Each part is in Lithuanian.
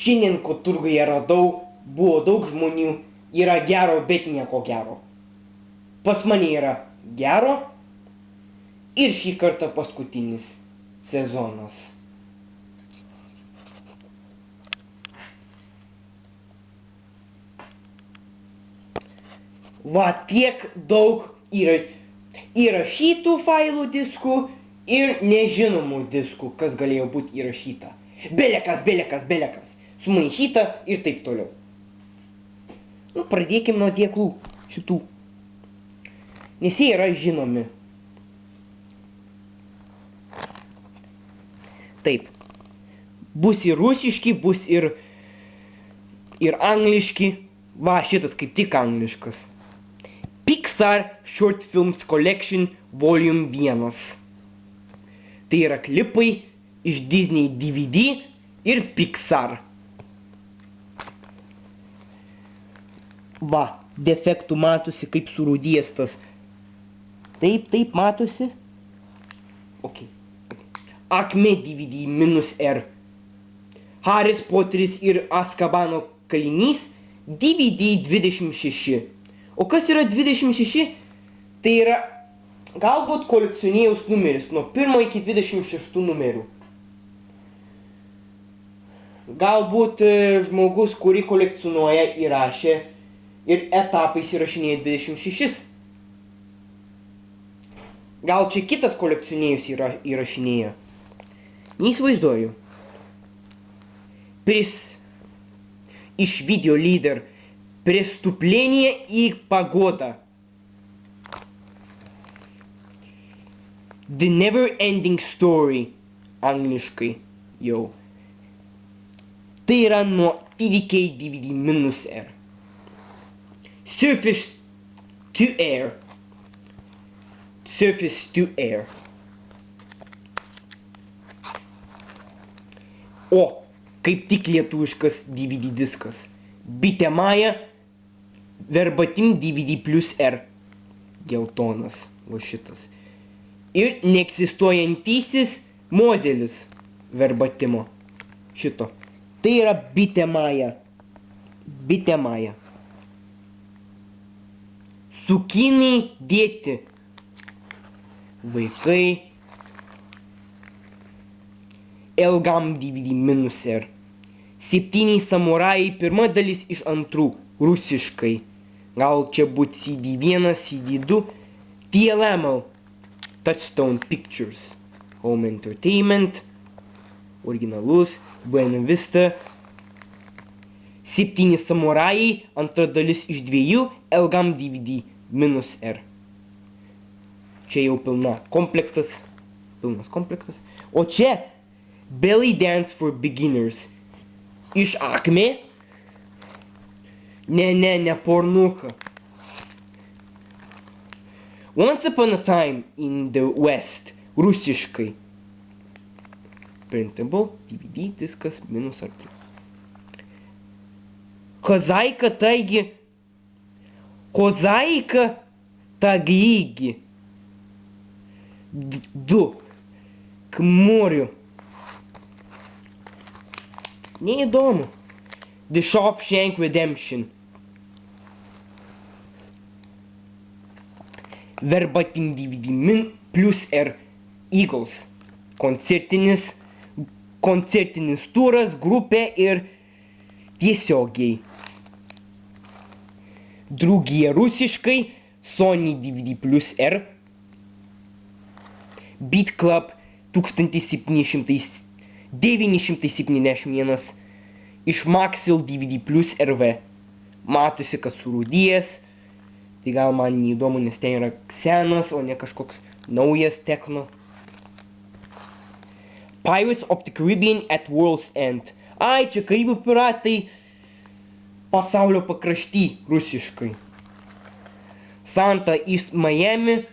Šiandien, ko turguje radau, buvo daug žmonių, yra gero, bet nieko gero. Pas mane yra gero ir šį kartą paskutinis sezonas. Va tiek daug įrašytų failų diskų ir nežinomų diskų, kas galėjo būti įrašyta. Belekas, sumaišyta ir taip toliau. Nu, pradėkim nuo dėklų šitų, nes jie yra žinomi. Taip, bus ir rusiški, bus ir angliški. Va, šitas kaip tik angliškas. Pixar Short Films Collection Volume 1. Tai yra klipai iš Disney DVD ir Pixar. Va, defektų matosi kaip surūdijęs tas. Taip, matosi. Ok. Acme DVD -R. Haris Poteris ir Azkabano kalinys DVD 26. O kas yra 26? Tai yra galbūt kolekcionieriaus numeris nuo 1 iki 26 numerių. Galbūt žmogus, kurį kolekcionuoja, įrašė ir etapais įrašinėja 26. Gal čia kitas kolekcionierius įrašinėja. Neįsivaizduoju. Iš video leader Преступление и погода. The Never-Ending Story. Angliškai jau. Tai yra nuo TDK DVD -R. Surface to Air. Surface to Air. O, kaip tik lietuviškas DVD diskas. Bitemaja Verbatim DVD +R. Geltonas, o šitas. Ir neegzistuojantysis modelis verbatimo. Šito. Tai yra Bitemaja. Bitemaja. Sukiniai dėti. Vaikai. Ilgam DVD -R. 7 samurajai, pirma dalis iš antrų, rusiškai. Gal čia būtų CD1, CD2. TLM, Touchstone Pictures. Home Entertainment. Originalus. Buena Vista. 7 samurajai, antra dalis iš 2, ilgam DVD -R. Čia jau pilnas komplektas. O čia Belly Dance for Beginners. Iš Acme. Ne pornuka. Once Upon a Time in the West. Rusiškai. Printable, DVD, diskas, -R. Hozaika taigi. 2. Kmoriu. Neįdomu. The Shawshank Redemption. Verbatim DVD +R. Eagles. Koncertinis turas, grupė ir tiesiogiai. Drugija rusiškai. Sony DVD +R. Beat Club 1971 iš Maxell DVD +RV. Matosi, kad surūdijęs. Tai gal man neįdomu, nes ten yra senas, o ne kažkoks naujas techno. Pirates of the Caribbean at World's End. Ai, čia Karibų piratai pasaulio pakrašty rusiškai. Santa iš Miami.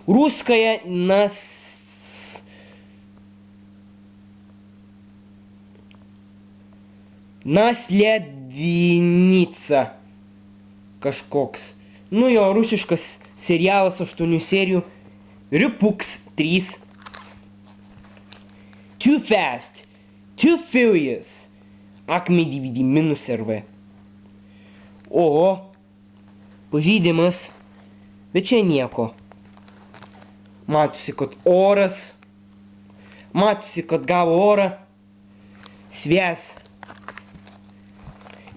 Ruskaya Naslėdvinica. Kažkoks. Nu jo, rusiškas serialas 8 serijų. Ripuks 3. Too Fast, Too Furious, Acme DVD minus RV. Oho, pažeidimas, bet čia nieko. Matosi, kad oras, matosi, kad gavo orą, sves.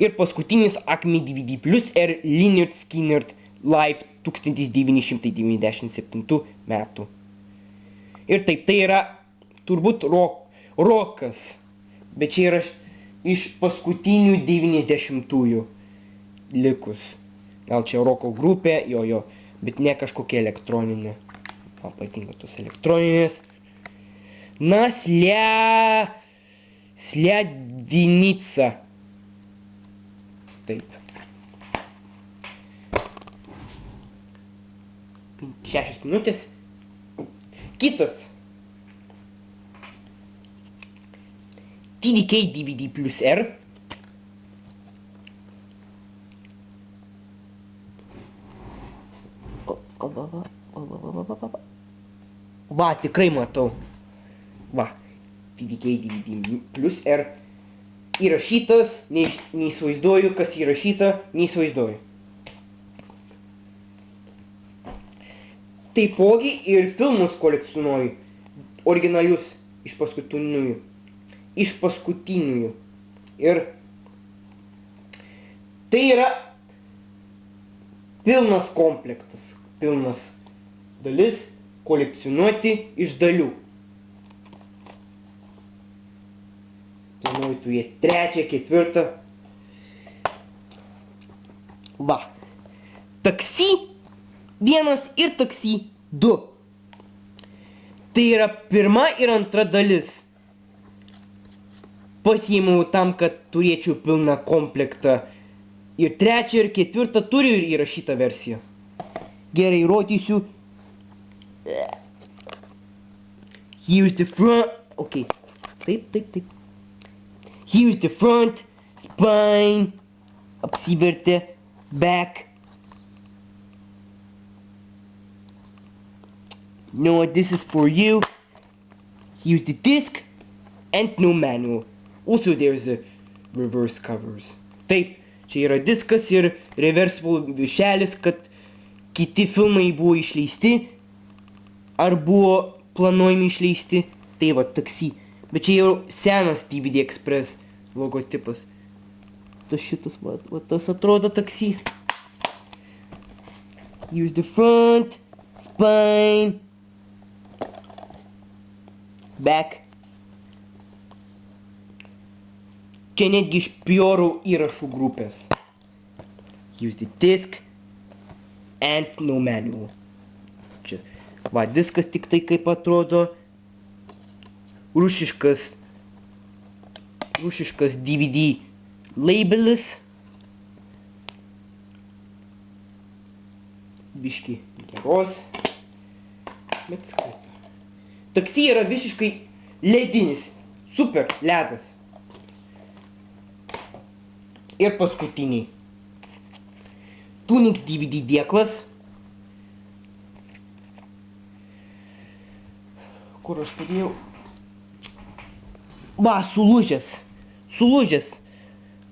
Ir paskutinis Acme DVD Plus R Lynyrd Skynyrd Live 1997 metų. Ir taip, tai yra turbūt rokas, bet čia yra iš paskutinių 90-ųjų likus. Gal čia roko grupė, jo, bet ne kažkokia elektroninė. Man patinka tos elektroninės. Na, Sliadinica. Taip. 6 minutės. Kitas. TDK DVD Plus R. Va, tikrai matau. Va, TDK DVD Plus R. Įrašytas, neįsivaizduoju, kas įrašyta, neįsivaizduoju. Taipogi ir filmus kolekcionuoju. Originalius iš paskutiniųjų. Ir tai yra pilnas komplektas, pilnas dalis kolekcionuoti iš dalių. Planuoju turėti 3, 4. Va. Taksi 1 ir taksi 2. Tai yra pirma ir antra dalis. Pasiėmiau tam, kad turėčiau pilną komplektą. Ir 3 ir 4 turiu ir įrašytą versiją. Gerai, rodysiu. Here's the front. Ok. Taip. Here's the front. Spine. Apsivertė. Back. No, this is for you. Here's the disc. And no manual. Also there's a reverse covers. Taip, čia yra diskas ir reversible viršelis, kad kiti filmai buvo išleisti ar buvo planuojami išleisti. Tai va, taksi. Bet čia jau senas DVD Express logotipas. Tas šitas, va, tas atrodo taksi. Here's the front, spine, back. Čia netgi iš Pjorų įrašų grupės. Here's the disc and no manual. Čia, va, diskas tik tai kaip atrodo. Rusiškas DVD labelis. Biški geros. Bet skaito. Taksi yra visiškai ledinis. Super ledas. Ir paskutiniai. Tunix DVD dėklas. Kur aš padėjau? Va, sulūžęs.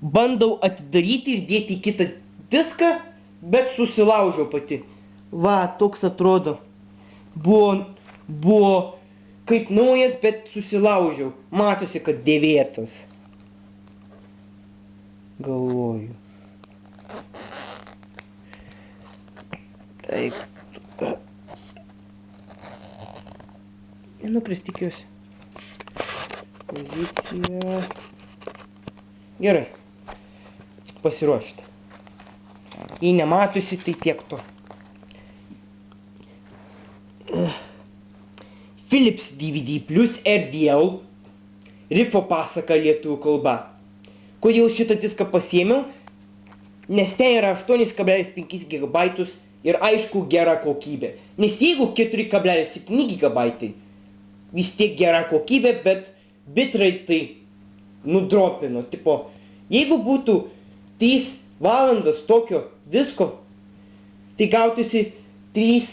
Bandau atidaryti ir dėti į kitą diską, bet susilaužiau pati. Va, toks atrodo. Buvo kaip naujas, bet susilaužiau. Matosi, kad dėvėtas. Galvoju. Taip. Nenukris tikiuosi. Pozicija. Gerai. Pasiruošta. Jei nematosi, tai tiek to. Philips DVD Plus RDL. Rifo pasaka lietuvių kalba. Kodėl šitą diską pasiėmiau? Nes ten yra 8,5 GB ir aišku gera kokybė. Nes jeigu 4,7 GB, vis tiek gera kokybė, bet bitrate nudropino. Tipo, jeigu būtų 3 valandas tokio disko, tai gautųsi 3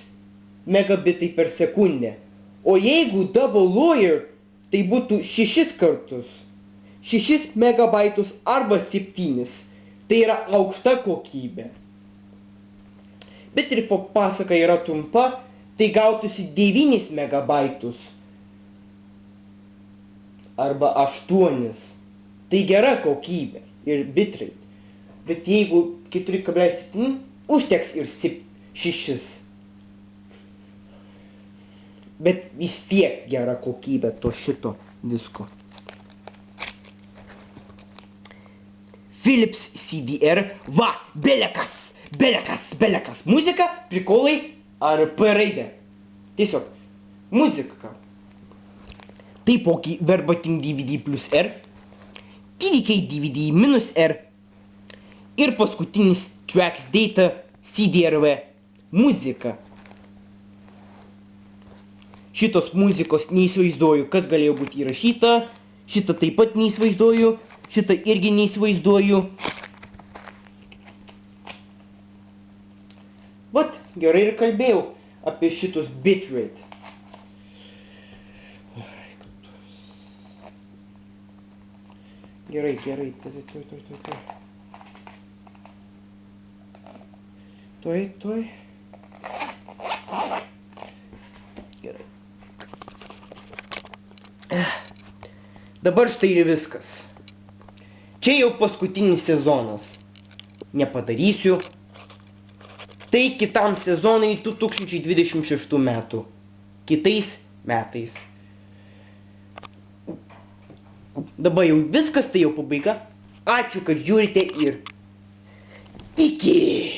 megabitai per sekundę. O jeigu double layer, tai būtų 6 kartus. 6 megabaitus arba 7. Tai yra aukšta kokybė. Bet ir pasaka yra trumpa, tai gautųsi 9 megabaitus arba 8. Tai gera kokybė ir bitrate. Bet jeigu 4,7, užteks ir 6. Bet vis tiek gera kokybė to šito disko. Philips CDR, va, belekas. Muzika, prikolai ar P raidė. Tiesiog, muzika. Taipogi verbatim DVD plus R, TDK DVD minus R ir paskutinis Tracks Data CDRV muzika. Šitos muzikos neįsivaizduoju, kas galėjo būti įrašyta, šitą taip pat neįsivaizduoju, šitą irgi neįsivaizduoju. Vat, gerai ir kalbėjau apie šitus bitrate. Gerai. Tuoj. Gerai. Dabar štai ir viskas. Čia jau paskutinis sezonas. Nepadarysiu. Tai kitam sezonui 2026 metų. Kitais metais. Dabar jau viskas, tai jau pabaiga. Ačiū, kad žiūrite ir iki.